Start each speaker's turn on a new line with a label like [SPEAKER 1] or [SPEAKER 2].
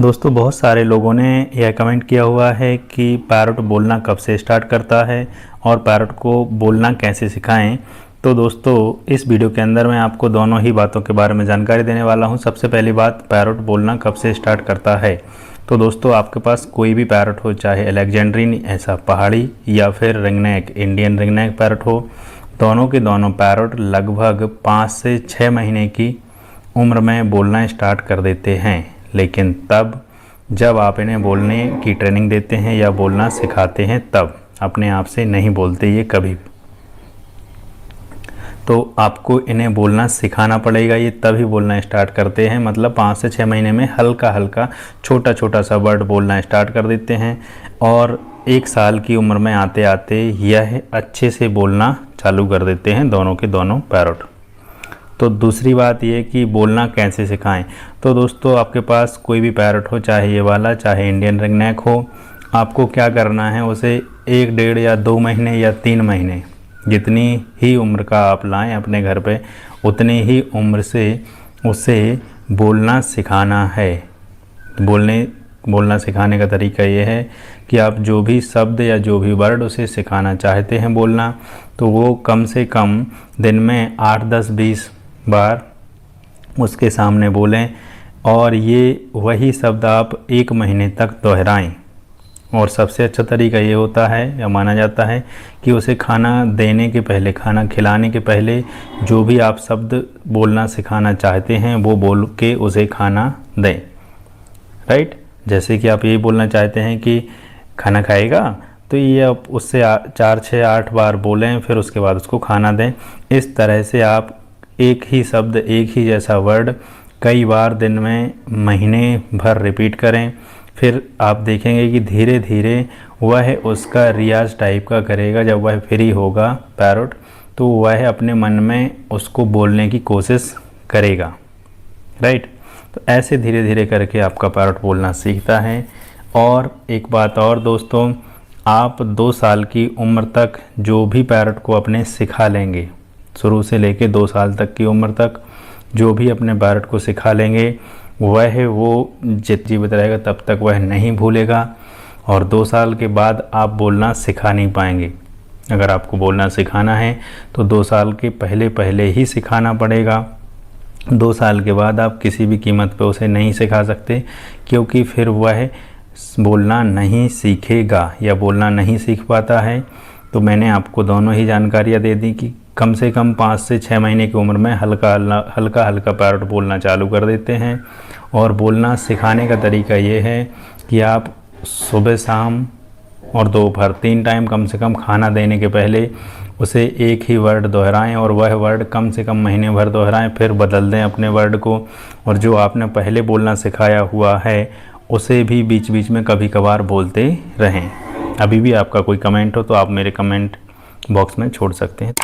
[SPEAKER 1] दोस्तों बहुत सारे लोगों ने यह कमेंट किया हुआ है कि पैरट बोलना कब से स्टार्ट करता है और पैरट को बोलना कैसे सिखाएं। तो दोस्तों इस वीडियो के अंदर मैं आपको दोनों ही बातों के बारे में जानकारी देने वाला हूं। सबसे पहली बात, पैरट बोलना कब से स्टार्ट करता है। तो दोस्तों आपके पास कोई भी पैरट हो, चाहे अलेक्जेंड्रियन ऐसा पहाड़ी या फिर रिंगनेक इंडियन रिंगनेक पैरट हो, दोनों के दोनों पैरट लगभग 5 से 6 महीने की उम्र में बोलना स्टार्ट कर देते हैं। लेकिन तब जब आप इन्हें बोलने की ट्रेनिंग देते हैं या बोलना सिखाते हैं, तब अपने आप से नहीं बोलते ये कभी। तो आपको इन्हें बोलना सिखाना पड़ेगा, ये तभी बोलना स्टार्ट करते हैं। मतलब 5 से 6 महीने में हल्का हल्का छोटा छोटा सा वर्ड बोलना स्टार्ट कर देते हैं और 1 साल की उम्र में आते आते यह अच्छे से बोलना चालू कर देते हैं, दोनों के दोनों पैरट। तो दूसरी बात ये कि बोलना कैसे सिखाएं। तो दोस्तों आपके पास कोई भी पैरट हो, चाहे ये वाला चाहे इंडियन रिंगनेक हो, आपको क्या करना है, उसे 1, 1.5 या 2 महीने या 3 महीने जितनी ही उम्र का आप लाएं अपने घर पे, उतनी ही उम्र से उसे बोलना सिखाना है। बोलना सिखाने का तरीका ये है कि आप जो भी शब्द या जो भी वर्ड उसे सिखाना चाहते हैं बोलना, तो वो कम से कम दिन में 8, 10, 20 बार उसके सामने बोलें और ये वही शब्द आप 1 महीने तक दोहराएं। और सबसे अच्छा तरीका ये होता है या माना जाता है कि उसे खाना देने के पहले, खाना खिलाने के पहले जो भी आप शब्द बोलना सिखाना चाहते हैं वो बोल के उसे खाना दें। राइट, जैसे कि आप ये बोलना चाहते हैं कि खाना खाएगा, तो ये आप उससे 4, 6, 8 बार बोलें, फिर उसके बाद उसको खाना दें। इस तरह से आप एक ही शब्द, एक ही जैसा वर्ड कई बार दिन में महीने भर रिपीट करें। फिर आप देखेंगे कि धीरे धीरे वह उसका रियाज टाइप का करेगा। जब वह फ्री होगा पैरट, तो वह अपने मन में उसको बोलने की कोशिश करेगा। राइट, तो ऐसे धीरे धीरे करके आपका पैरट बोलना सीखता है। और एक बात और दोस्तों, आप 2 साल की उम्र तक जो भी पैरट को अपने सिखा लेंगे, शुरू से लेके 2 साल तक की उम्र तक जो भी अपने पैरट को सिखा लेंगे, वह वो जीवित रहेगा तब तक वह नहीं भूलेगा। और 2 साल के बाद आप बोलना सिखा नहीं पाएंगे। अगर आपको बोलना सिखाना है तो 2 साल के पहले ही सिखाना पड़ेगा। 2 साल के बाद आप किसी भी कीमत पे उसे नहीं सिखा सकते, क्योंकि फिर वह बोलना नहीं सीखेगा या बोलना नहीं सीख पाता है। तो मैंने आपको दोनों ही जानकारियाँ दे दी कि कम से कम 5 से 6 महीने की उम्र में हल्का हल्का पैरट बोलना चालू कर देते हैं। और बोलना सिखाने का तरीका ये है कि आप सुबह, शाम और दोपहर 3 टाइम कम से कम खाना देने के पहले उसे एक ही वर्ड दोहराएं और वह वर्ड कम से कम महीने भर दोहराएं, फिर बदल दें अपने वर्ड को। और जो आपने पहले बोलना सिखाया हुआ है उसे भी बीच बीच में कभी कभार बोलते रहें। अभी भी आपका कोई कमेंट हो तो आप मेरे कमेंट बॉक्स में छोड़ सकते हैं।